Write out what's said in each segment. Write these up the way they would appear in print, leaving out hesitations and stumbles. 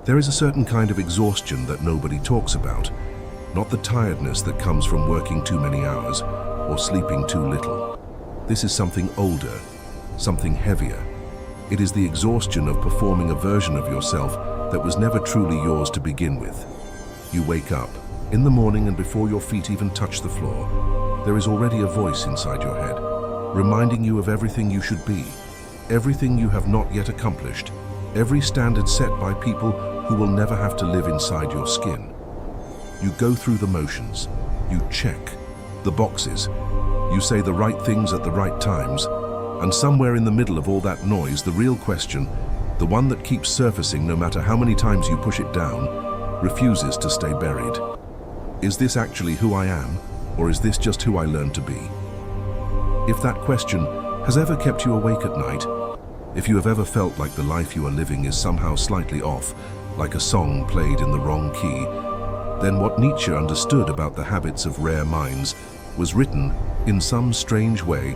There is a certain kind of exhaustion that nobody talks about, not the tiredness that comes from working too many hours or sleeping too little. This is something older, something heavier. It is the exhaustion of performing a version of yourself that was never truly yours to begin with. You wake up in the morning, and before your feet even touch the floor, there is already a voice inside your head, reminding you of everything you should be, everything you have not yet accomplished, every standard set by people who will never have to live inside your skin. You go through the motions, you check the boxes, you say the right things at the right times, and somewhere in the middle of all that noise, the real question, the one that keeps surfacing no matter how many times you push it down, refuses to stay buried. Is this actually who I am, or is this just who I learned to be? If that question has ever kept you awake at night, if you have ever felt like the life you are living is somehow slightly off, like a song played in the wrong key, then what Nietzsche understood about the habits of rare minds was written in some strange way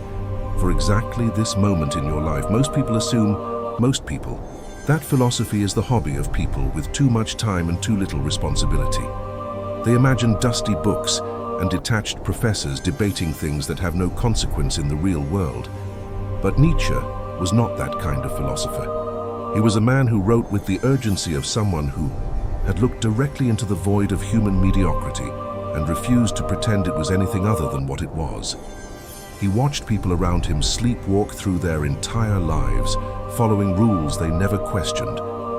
for exactly this moment in your life. Most people assume, that philosophy is the hobby of people with too much time and too little responsibility. They imagine dusty books and detached professors debating things that have no consequence in the real world. But Nietzsche was not that kind of philosopher. He was a man who wrote with the urgency of someone who had looked directly into the void of human mediocrity and refused to pretend it was anything other than what it was. He watched people around him sleepwalk through their entire lives, following rules they never questioned,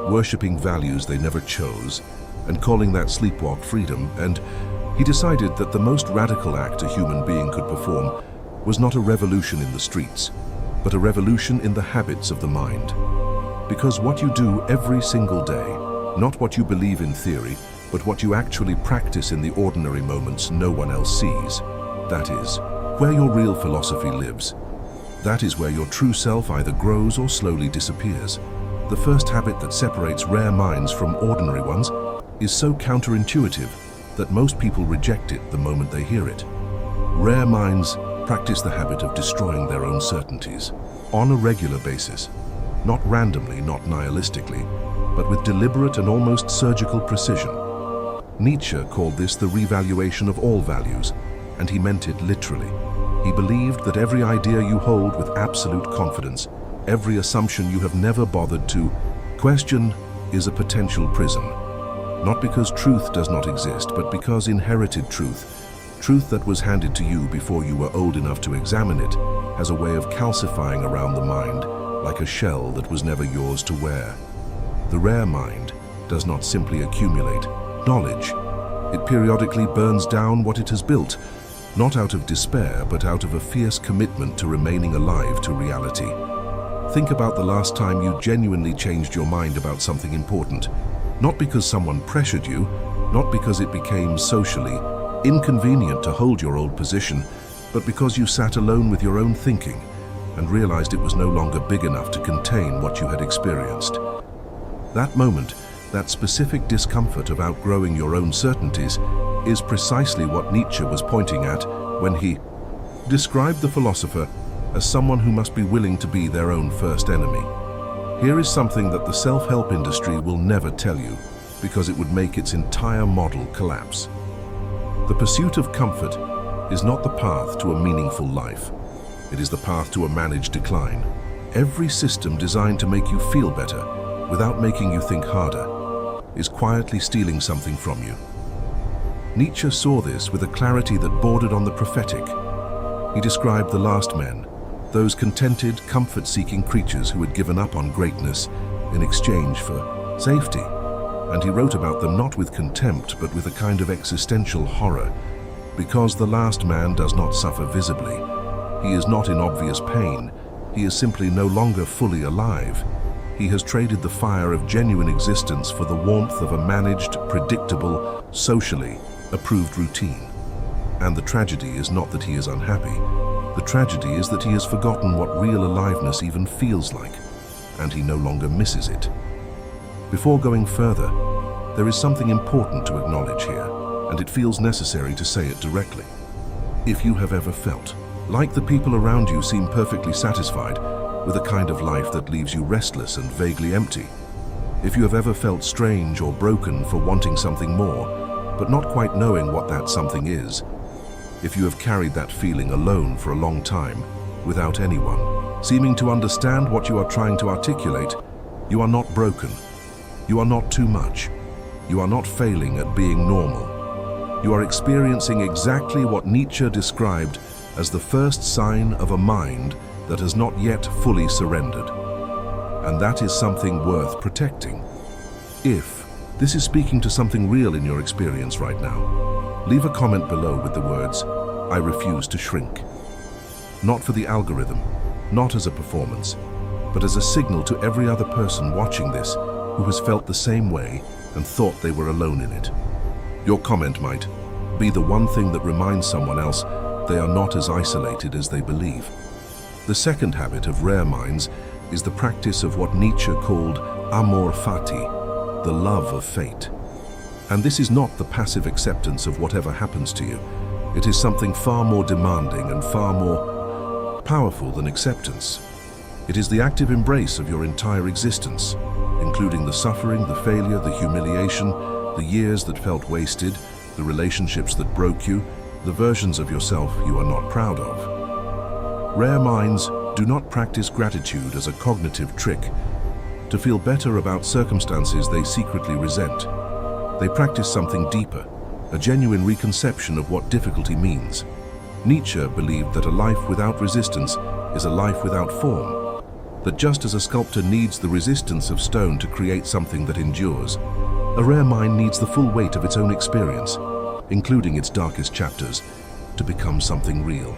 worshipping values they never chose, and calling that sleepwalk freedom. And he decided that the most radical act a human being could perform was not a revolution in the streets, but a revolution in the habits of the mind. Because what you do every single day, not what you believe in theory, but what you actually practice in the ordinary moments no one else sees, that is where your real philosophy lives. That is where your true self either grows or slowly disappears. The first habit that separates rare minds from ordinary ones is so counterintuitive that most people reject it the moment they hear it. Rare minds practice the habit of destroying their own certainties on a regular basis, not randomly, not nihilistically, but with deliberate and almost surgical precision. Nietzsche called this the revaluation of all values, and he meant it literally. He believed that every idea you hold with absolute confidence, every assumption you have never bothered to question, is a potential prison. Not because truth does not exist, but because inherited truth that was handed to you before you were old enough to examine it, has a way of calcifying around the mind like a shell that was never yours to wear. The rare mind does not simply accumulate knowledge. It periodically burns down what it has built, not out of despair, but out of a fierce commitment to remaining alive to reality. Think about the last time you genuinely changed your mind about something important. Not because someone pressured you, not because it became socially inconvenient to hold your old position, but because you sat alone with your own thinking and realized it was no longer big enough to contain what you had experienced. That moment, that specific discomfort of outgrowing your own certainties, is precisely what Nietzsche was pointing at when he described the philosopher as someone who must be willing to be their own first enemy. Here is something that the self-help industry will never tell you, because it would make its entire model collapse. The pursuit of comfort is not the path to a meaningful life. It is the path to a managed decline. Every system designed to make you feel better, without making you think harder, is quietly stealing something from you. Nietzsche saw this with a clarity that bordered on the prophetic. He described the last men, those contented, comfort-seeking creatures who had given up on greatness in exchange for safety. And he wrote about them not with contempt, but with a kind of existential horror, because the last man does not suffer visibly. He is not in obvious pain. He is simply no longer fully alive. He has traded the fire of genuine existence for the warmth of a managed, predictable, socially approved routine. And the tragedy is not that he is unhappy. The tragedy is that he has forgotten what real aliveness even feels like, and he no longer misses it. Before going further, there is something important to acknowledge here, and it feels necessary to say it directly. If you have ever felt like the people around you seem perfectly satisfied with a kind of life that leaves you restless and vaguely empty, If you have ever felt strange or broken for wanting something more, but not quite knowing what that something is, if you have carried that feeling alone for a long time, without anyone, seeming to understand what you are trying to articulate, you are not broken. You are not too much. You are not failing at being normal. You are experiencing exactly what Nietzsche described as the first sign of a mind that has not yet fully surrendered. And that is something worth protecting. If this is speaking to something real in your experience right now, leave a comment below with the words, "I refuse to shrink." Not for the algorithm, not as a performance, but as a signal to every other person watching this who has felt the same way and thought they were alone in it. Your comment might be the one thing that reminds someone else they are not as isolated as they believe. The second habit of rare minds is the practice of what Nietzsche called amor fati, the love of fate. And this is not the passive acceptance of whatever happens to you. It is something far more demanding and far more powerful than acceptance. It is the active embrace of your entire existence, including the suffering, the failure, the humiliation, the years that felt wasted, the relationships that broke you, the versions of yourself you are not proud of. Rare minds do not practice gratitude as a cognitive trick to feel better about circumstances they secretly resent. They practice something deeper, a genuine reconception of what difficulty means. Nietzsche believed that a life without resistance is a life without form, that just as a sculptor needs the resistance of stone to create something that endures, a rare mind needs the full weight of its own experience, including its darkest chapters, to become something real.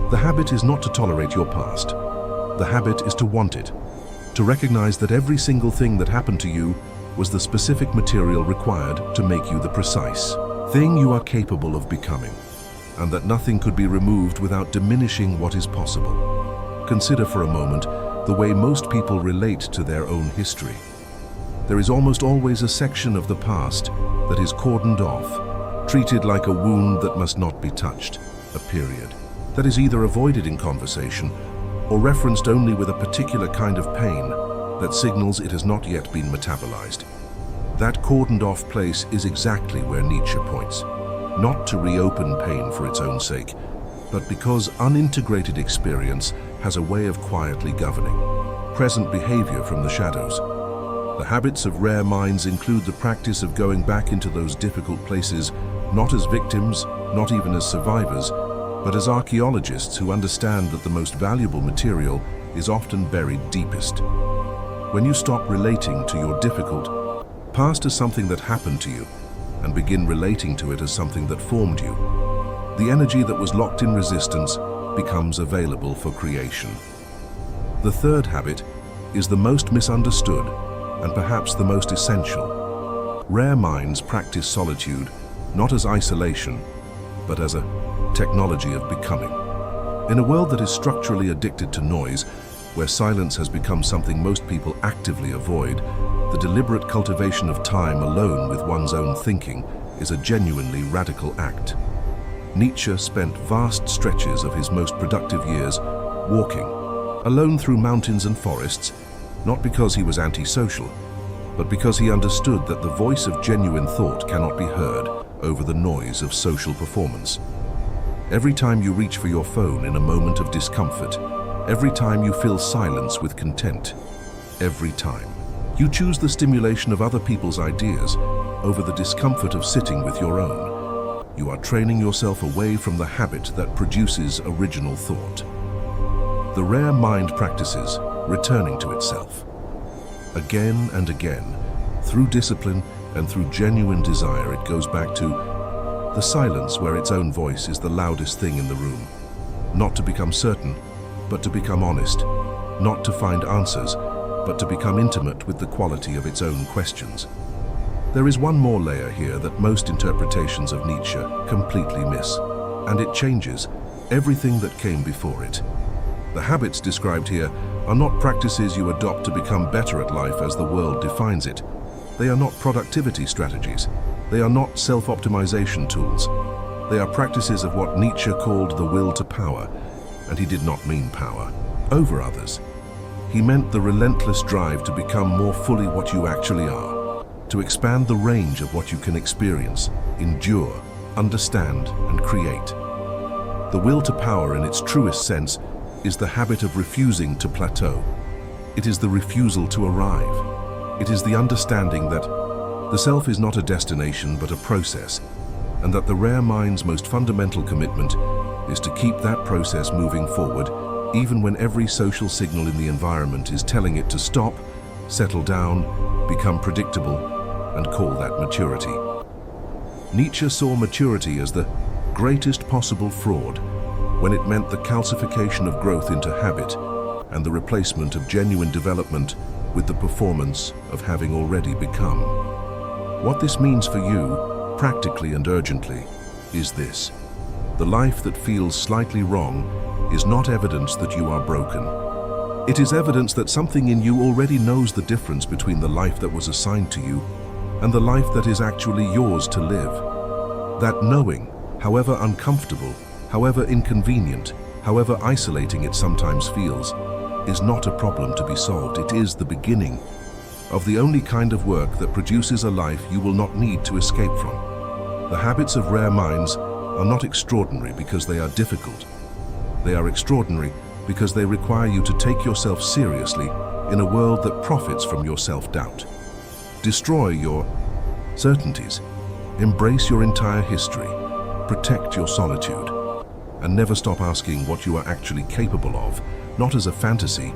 The habit is not to tolerate your past. The habit is to want it, to recognize that every single thing that happened to you was the specific material required to make you the precise thing you are capable of becoming, and that nothing could be removed without diminishing what is possible. Consider for a moment the way most people relate to their own history. There is almost always a section of the past that is cordoned off, treated like a wound that must not be touched, a period that is either avoided in conversation or referenced only with a particular kind of pain that signals it has not yet been metabolized. That cordoned off place is exactly where Nietzsche points, not to reopen pain for its own sake, but because unintegrated experience has a way of quietly governing present behavior from the shadows. The habits of rare minds include the practice of going back into those difficult places, not as victims, not even as survivors, but as archaeologists who understand that the most valuable material is often buried deepest. When you stop relating to your difficult past as something that happened to you and begin relating to it as something that formed you, the energy that was locked in resistance becomes available for creation. The third habit is the most misunderstood and perhaps the most essential. Rare minds practice solitude not as isolation, but as a technology of becoming. In a world that is structurally addicted to noise, where silence has become something most people actively avoid, the deliberate cultivation of time alone with one's own thinking is a genuinely radical act. Nietzsche spent vast stretches of his most productive years walking, alone through mountains and forests, not because he was antisocial, but because he understood that the voice of genuine thought cannot be heard over the noise of social performance. Every time you reach for your phone in a moment of discomfort, every time you fill silence with content, every time you choose the stimulation of other people's ideas over the discomfort of sitting with your own, you are training yourself away from the habit that produces original thought. The rare mind practices returning to itself. Again and again, through discipline and through genuine desire, it goes back to the silence where its own voice is the loudest thing in the room. Not to become certain, but to become honest. Not to find answers, but to become intimate with the quality of its own questions. There is one more layer here that most interpretations of Nietzsche completely miss, and it changes everything that came before it. The habits described here are not practices you adopt to become better at life as the world defines it. They are not productivity strategies. They are not self-optimization tools. They are practices of what Nietzsche called the will to power, and he did not mean power over others. He meant the relentless drive to become more fully what you actually are, to expand the range of what you can experience, endure, understand, and create. The will to power in its truest sense is the habit of refusing to plateau. It is the refusal to arrive. It is the understanding that the self is not a destination but a process, and that the rare mind's most fundamental commitment is to keep that process moving forward, even when every social signal in the environment is telling it to stop, settle down, become predictable, and call that maturity. Nietzsche saw maturity as the greatest possible fraud, when it meant the calcification of growth into habit and the replacement of genuine development with the performance of having already become. What this means for you, practically and urgently, is this. The life that feels slightly wrong is not evidence that you are broken. It is evidence that something in you already knows the difference between the life that was assigned to you and the life that is actually yours to live. That knowing, however uncomfortable, however inconvenient, however isolating it sometimes feels, is not a problem to be solved. It is the beginning of the only kind of work that produces a life you will not need to escape from. The habits of rare minds are not extraordinary because they are difficult. They are extraordinary because they require you to take yourself seriously in a world that profits from your self-doubt. Destroy your certainties, embrace your entire history, protect your solitude, and never stop asking what you are actually capable of, not as a fantasy,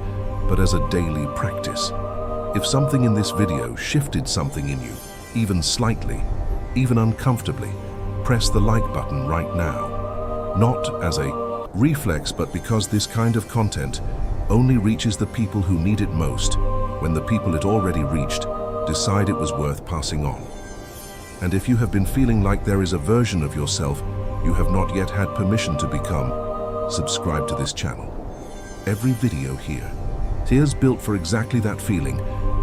but as a daily practice. If something in this video shifted something in you, even slightly, even uncomfortably, press the like button right now. Not as a reflex, but because this kind of content only reaches the people who need it most when the people it already reached decide it was worth passing on. And if you have been feeling like there is a version of yourself you have not yet had permission to become, subscribe to this channel. Every video here is built for exactly that feeling,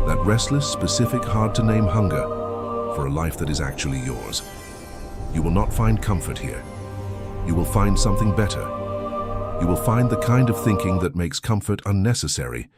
that restless, specific, hard-to-name hunger for a life that is actually yours. You will not find comfort here. You will find something better. You will find the kind of thinking that makes comfort unnecessary